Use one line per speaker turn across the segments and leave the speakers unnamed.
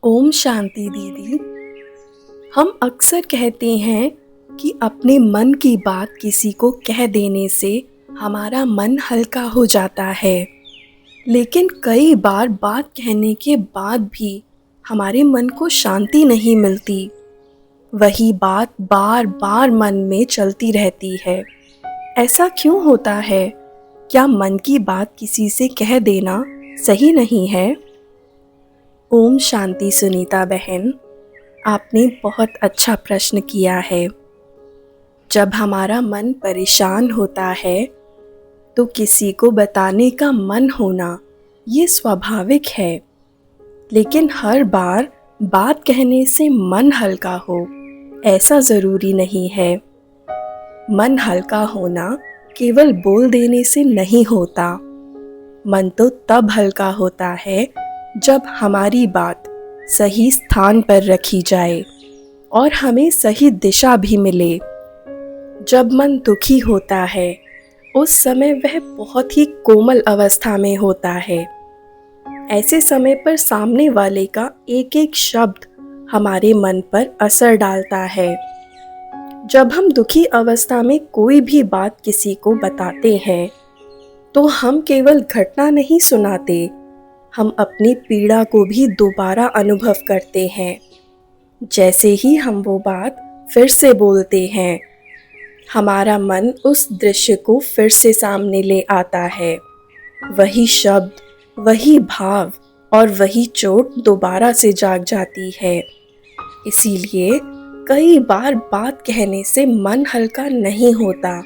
ओम शांति दीदी। हम अक्सर कहते हैं कि अपने मन की बात किसी को कह देने से हमारा मन हल्का हो जाता है। लेकिन कई बार बात कहने के बाद भी हमारे मन को शांति नहीं मिलती। वही बात बार बार मन में चलती रहती है। ऐसा क्यों होता है? क्या मन की बात किसी से कह देना सही नहीं है? ओम शांति सुनीता बहन, आपने बहुत अच्छा प्रश्न किया है। जब हमारा मन परेशान होता है तो किसी को बताने का मन होना ये स्वाभाविक है। लेकिन हर बार बात कहने से मन हल्का हो ऐसा ज़रूरी नहीं है। मन हल्का होना केवल बोल देने से नहीं होता। मन तो तब हल्का होता है जब हमारी बात सही स्थान पर रखी जाए और हमें सही दिशा भी मिले। जब मन दुखी होता है उस समय वह बहुत ही कोमल अवस्था में होता है। ऐसे समय पर सामने वाले का एक एक शब्द हमारे मन पर असर डालता है। जब हम दुखी अवस्था में कोई भी बात किसी को बताते हैं तो हम केवल घटना नहीं सुनाते, हम अपनी पीड़ा को भी दोबारा अनुभव करते हैं। जैसे ही हम वो बात फिर से बोलते हैं, हमारा मन उस दृश्य को फिर से सामने ले आता है। वही शब्द, वही भाव और वही चोट दोबारा से जाग जाती है। इसीलिए कई बार बात कहने से मन हल्का नहीं होता,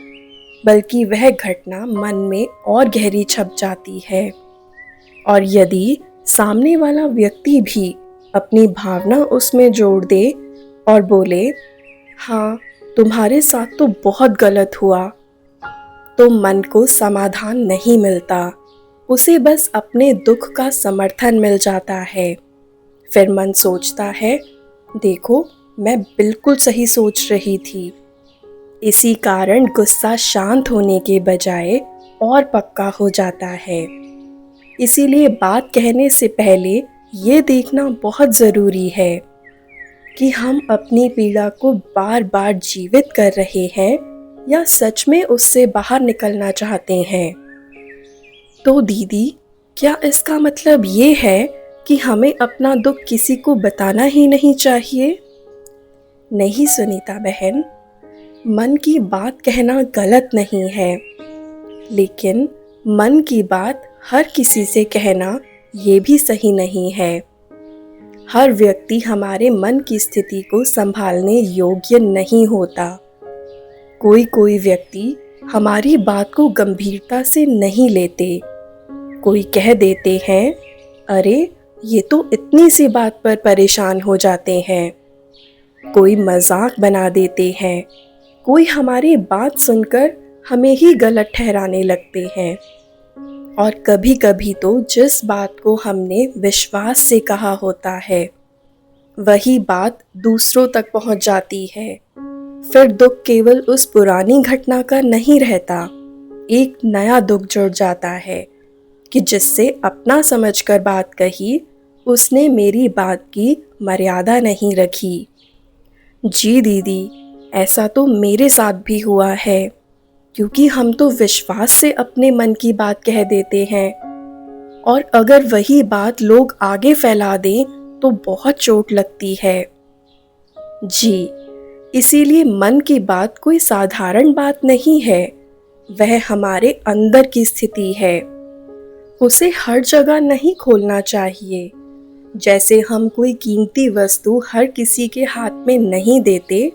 बल्कि वह घटना मन में और गहरी छप जाती है। और यदि सामने वाला व्यक्ति भी अपनी भावना उसमें जोड़ दे और बोले, हाँ तुम्हारे साथ तो बहुत गलत हुआ, तो मन को समाधान नहीं मिलता, उसे बस अपने दुख का समर्थन मिल जाता है। फिर मन सोचता है, देखो मैं बिल्कुल सही सोच रही थी। इसी कारण गुस्सा शांत होने के बजाय और पक्का हो जाता है। इसीलिए बात कहने से पहले ये देखना बहुत ज़रूरी है कि हम अपनी पीड़ा को बार बार जीवित कर रहे हैं या सच में उससे बाहर निकलना चाहते हैं। तो दीदी, क्या इसका मतलब ये है कि हमें अपना दुख किसी को बताना ही नहीं चाहिए? नहीं सुनीता बहन, मन की बात कहना गलत नहीं है, लेकिन मन की बात हर किसी से कहना ये भी सही नहीं है। हर व्यक्ति हमारे मन की स्थिति को संभालने योग्य नहीं होता। कोई व्यक्ति हमारी बात को गंभीरता से नहीं लेते। कोई कह देते हैं, अरे ये तो इतनी सी बात पर परेशान हो जाते हैं। कोई मजाक बना देते हैं। कोई हमारी बात सुनकर हमें ही गलत ठहराने लगते हैं। और कभी कभी तो जिस बात को हमने विश्वास से कहा होता है वही बात दूसरों तक पहुंच जाती है। फिर दुख केवल उस पुरानी घटना का नहीं रहता, एक नया दुख जुड़ जाता है कि जिससे अपना समझकर बात कही उसने मेरी बात की मर्यादा नहीं रखी। जी दीदी, ऐसा तो मेरे साथ भी हुआ है, क्योंकि हम तो विश्वास से अपने मन की बात कह देते हैं और अगर वही बात लोग आगे फैला दें तो बहुत चोट लगती है। जी, इसीलिए मन की बात कोई साधारण बात नहीं है, वह हमारे अंदर की स्थिति है। उसे हर जगह नहीं खोलना चाहिए। जैसे हम कोई कीमती वस्तु हर किसी के हाथ में नहीं देते,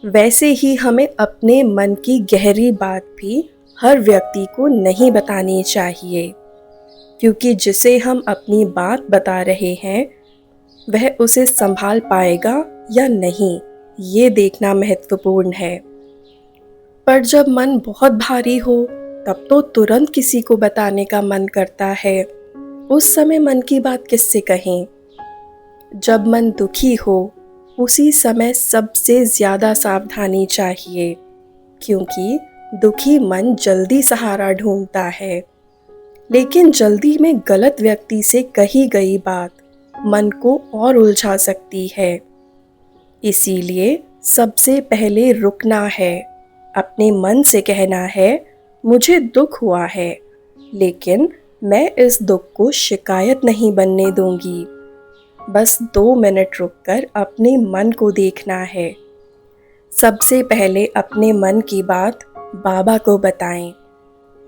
वैसे ही हमें अपने मन की गहरी बात भी हर व्यक्ति को नहीं बतानी चाहिए, क्योंकि जिसे हम अपनी बात बता रहे हैं वह उसे संभाल पाएगा या नहीं, ये देखना महत्वपूर्ण है। पर जब मन बहुत भारी हो तब तो तुरंत किसी को बताने का मन करता है। उस समय मन की बात किससे कहें? जब मन दुखी हो उसी समय सबसे ज़्यादा सावधानी चाहिए, क्योंकि दुखी मन जल्दी सहारा ढूंढता है। लेकिन जल्दी में गलत व्यक्ति से कही गई बात मन को और उलझा सकती है। इसीलिए सबसे पहले रुकना है, अपने मन से कहना है, मुझे दुख हुआ है, लेकिन मैं इस दुख को शिकायत नहीं बनने दूंगी। बस 2 मिनट रुककर अपने मन को देखना है। सबसे पहले अपने मन की बात बाबा को बताएं।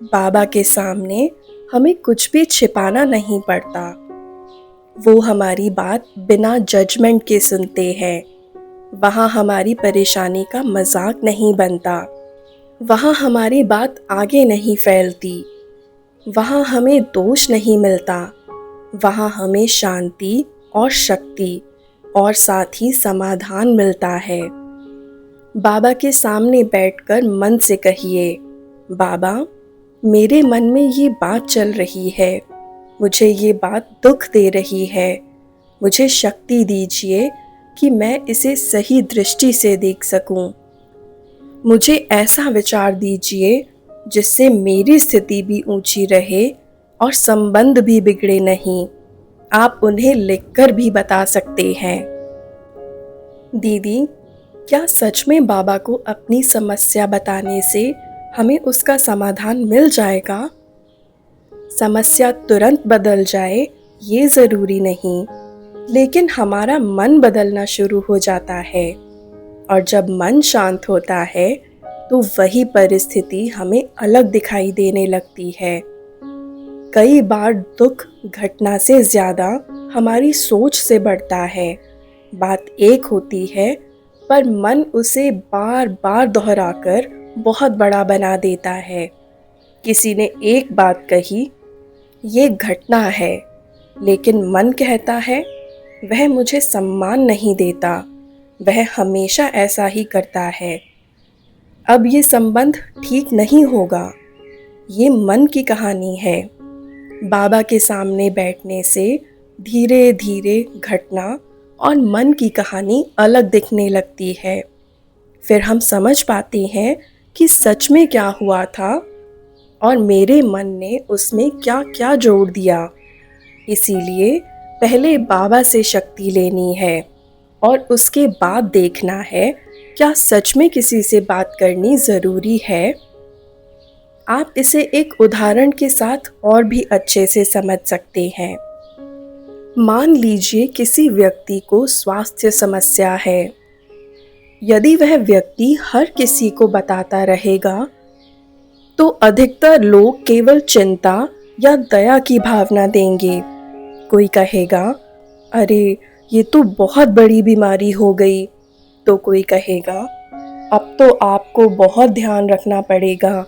बाबा के सामने हमें कुछ भी छिपाना नहीं पड़ता। वो हमारी बात बिना जजमेंट के सुनते हैं। वहाँ हमारी परेशानी का मजाक नहीं बनता। वहाँ हमारी बात आगे नहीं फैलती। वहाँ हमें दोष नहीं मिलता। वहाँ हमें शांति और शक्ति और साथ ही समाधान मिलता है। बाबा के सामने बैठकर मन से कहिए, बाबा, मेरे मन में ये बात चल रही है, मुझे ये बात दुख दे रही है। मुझे शक्ति दीजिए कि मैं इसे सही दृष्टि से देख सकूं। मुझे ऐसा विचार दीजिए जिससे मेरी स्थिति भी ऊंची रहे और संबंध भी बिगड़े नहीं। आप उन्हें लिखकर भी बता सकते हैं। दीदी, क्या सच में बाबा को अपनी समस्या बताने से हमें उसका समाधान मिल जाएगा? समस्या तुरंत बदल जाए ये ज़रूरी नहीं, लेकिन हमारा मन बदलना शुरू हो जाता है। और जब मन शांत होता है तो वही परिस्थिति हमें अलग दिखाई देने लगती है। कई बार दुख घटना से ज़्यादा हमारी सोच से बढ़ता है। बात एक होती है पर मन उसे बार बार दोहराकर बहुत बड़ा बना देता है। किसी ने एक बात कही, ये घटना है, लेकिन मन कहता है वह मुझे सम्मान नहीं देता, वह हमेशा ऐसा ही करता है। अब ये संबंध ठीक नहीं होगा। ये मन की कहानी है। बाबा के सामने बैठने से धीरे धीरे घटना और मन की कहानी अलग दिखने लगती है। फिर हम समझ पाते हैं कि सच में क्या हुआ था और मेरे मन ने उसमें क्या क्या जोड़ दिया। इसीलिए पहले बाबा से शक्ति लेनी है और उसके बाद देखना है क्या सच में किसी से बात करनी ज़रूरी है। आप इसे एक उदाहरण के साथ और भी अच्छे से समझ सकते हैं। मान लीजिए किसी व्यक्ति को स्वास्थ्य समस्या है। यदि वह व्यक्ति हर किसी को बताता रहेगा तो अधिकतर लोग केवल चिंता या दया की भावना देंगे। कोई कहेगा, अरे ये तो बहुत बड़ी बीमारी हो गई। तो कोई कहेगा, अब तो आपको बहुत ध्यान रखना पड़ेगा।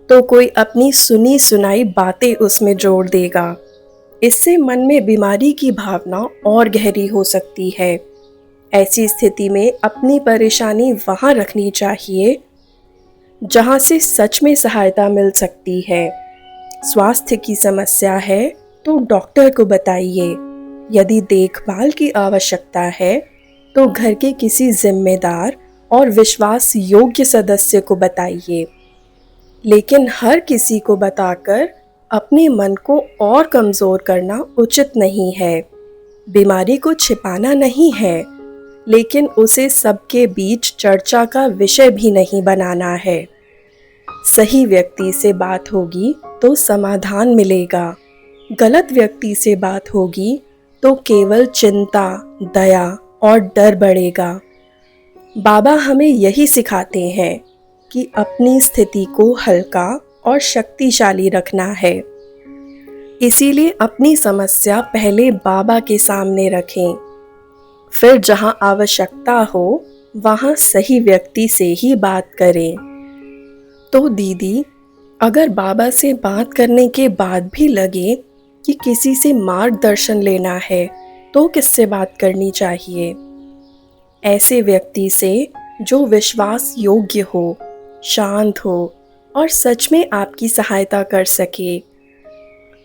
तो कोई अपनी सुनी सुनाई बातें उसमें जोड़ देगा। इससे मन में बीमारी की भावना और गहरी हो सकती है। ऐसी स्थिति में अपनी परेशानी वहाँ रखनी चाहिए जहाँ से सच में सहायता मिल सकती है। स्वास्थ्य की समस्या है तो डॉक्टर को बताइए। यदि देखभाल की आवश्यकता है तो घर के किसी जिम्मेदार और विश्वास योग्य सदस्य को बताइए। लेकिन हर किसी को बताकर अपने मन को और कमज़ोर करना उचित नहीं है। बीमारी को छिपाना नहीं है, लेकिन उसे सबके बीच चर्चा का विषय भी नहीं बनाना है। सही व्यक्ति से बात होगी तो समाधान मिलेगा। गलत व्यक्ति से बात होगी तो केवल चिंता, दया और डर बढ़ेगा। बाबा हमें यही सिखाते हैं कि अपनी स्थिति को हल्का और शक्तिशाली रखना है। इसीलिए अपनी समस्या पहले बाबा के सामने रखें। फिर जहां आवश्यकता हो वहां सही व्यक्ति से ही बात करें। तो दीदी, अगर बाबा से बात करने के बाद भी लगे कि किसी से मार्गदर्शन लेना है तो किससे बात करनी चाहिए? ऐसे व्यक्ति से जो विश्वास योग्य हो, शांत हो और सच में आपकी सहायता कर सके,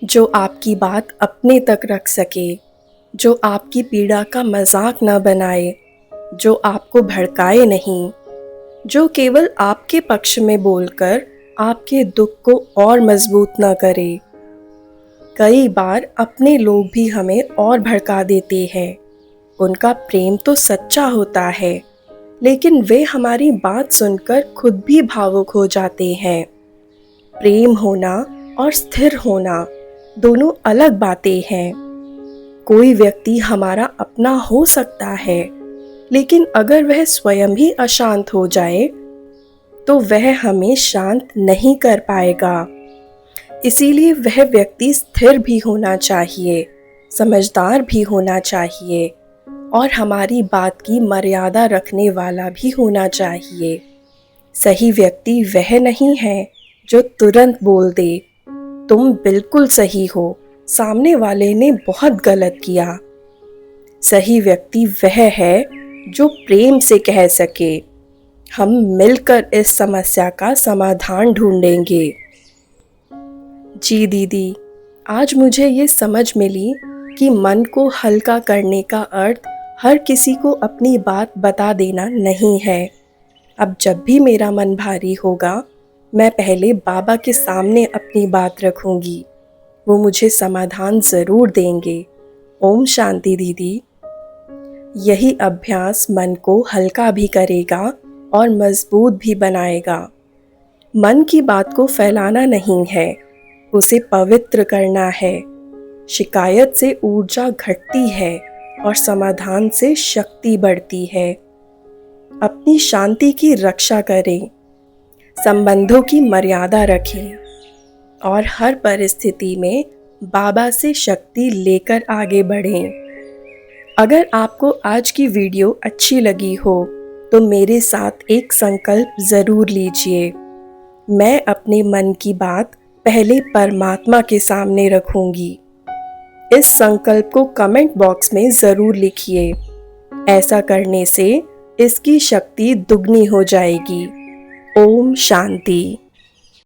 जो आपकी बात अपने तक रख सके, जो आपकी पीड़ा का मजाक न बनाए, जो आपको भड़काए नहीं, जो केवल आपके पक्ष में बोलकर आपके दुख को और मजबूत न करे। कई बार अपने लोग भी हमें और भड़का देते हैं। उनका प्रेम तो सच्चा होता है, लेकिन वे हमारी बात सुनकर खुद भी भावुक हो जाते हैं। प्रेम होना और स्थिर होना दोनों अलग बातें हैं। कोई व्यक्ति हमारा अपना हो सकता है, लेकिन अगर वह स्वयं ही अशांत हो जाए तो वह हमें शांत नहीं कर पाएगा। इसीलिए वह व्यक्ति स्थिर भी होना चाहिए, समझदार भी होना चाहिए और हमारी बात की मर्यादा रखने वाला भी होना चाहिए। सही व्यक्ति वह नहीं है जो तुरंत बोल दे, तुम बिल्कुल सही हो, सामने वाले ने बहुत गलत किया। सही व्यक्ति वह है जो प्रेम से कह सके, हम मिलकर इस समस्या का समाधान ढूंढेंगे। जी दीदी, आज मुझे ये समझ मिली कि मन को हल्का करने का अर्थ हर किसी को अपनी बात बता देना नहीं है। अब जब भी मेरा मन भारी होगा, मैं पहले बाबा के सामने अपनी बात रखूंगी। वो मुझे समाधान ज़रूर देंगे। ओम शांति दीदी। यही अभ्यास मन को हल्का भी करेगा और मजबूत भी बनाएगा। मन की बात को फैलाना नहीं है, उसे पवित्र करना है। शिकायत से ऊर्जा घटती है और समाधान से शक्ति बढ़ती है। अपनी शांति की रक्षा करें, संबंधों की मर्यादा रखें और हर परिस्थिति में बाबा से शक्ति लेकर आगे बढ़ें। अगर आपको आज की वीडियो अच्छी लगी हो तो मेरे साथ एक संकल्प ज़रूर लीजिए। मैं अपने मन की बात पहले परमात्मा के सामने रखूंगी। इस संकल्प को कमेंट बॉक्स में ज़रूर लिखिए। ऐसा करने से इसकी शक्ति दुगनी हो जाएगी। ओम शांति।